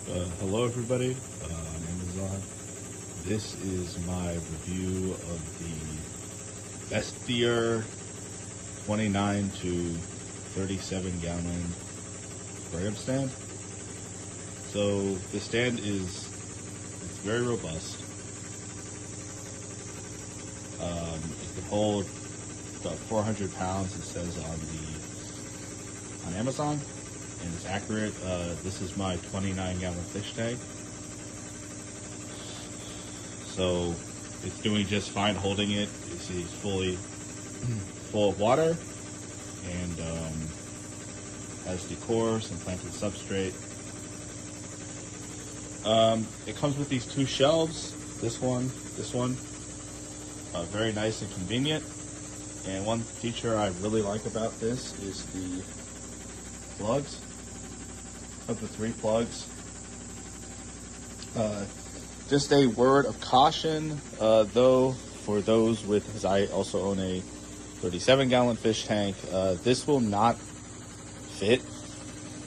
Hello everybody, on Amazon. This is my review of the Bestier 29 to 37 gallon aquarium stand. So the stand it's very robust. It can hold about 400 pounds, it says on Amazon, and it's accurate. This is my 29 gallon fish tank. So it's doing just fine holding it. You see it's fully full of water, and has decor, some planted substrate. It comes with these two shelves, this one, very nice and convenient. And one feature I really like about this is the plugs. Comes with 3 plugs. Just a word of caution, though, for those with, because I also own a 37 gallon fish tank, this will not fit,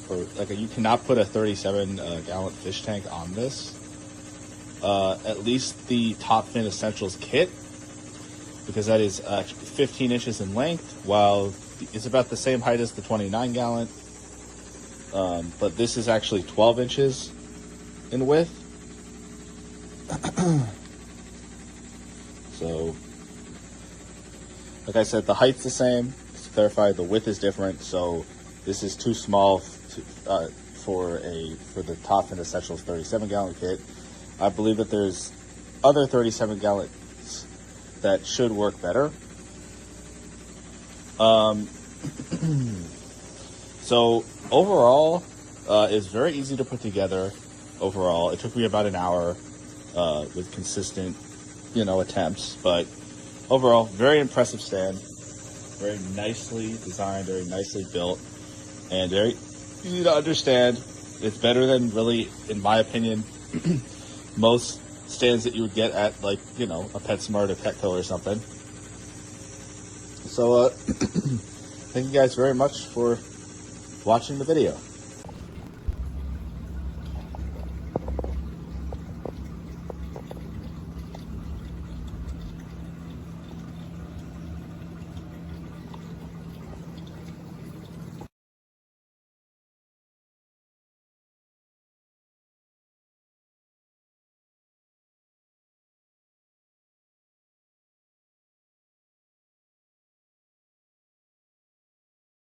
or like you cannot put a 37 gallon fish tank on this. At least the Top Fin Essentials kit, because that is 15 inches in length, while it's about the same height as the 29 gallon. But this is actually 12 inches in width. So, like I said, the height's the same. To clarify, the width is different. So this is too small for the Top Fin Essentials 37 gallon kit. I believe that there's other 37 gallons that should work better. So overall, it's very easy to put together. Overall, it took me about an hour with consistent, attempts. But overall, very impressive stand. Very nicely designed, very nicely built, and very easy to understand. It's better than, really, in my opinion, most stands that you would get at, like, a PetSmart or Petco or something. So, thank you guys very much for watching the video.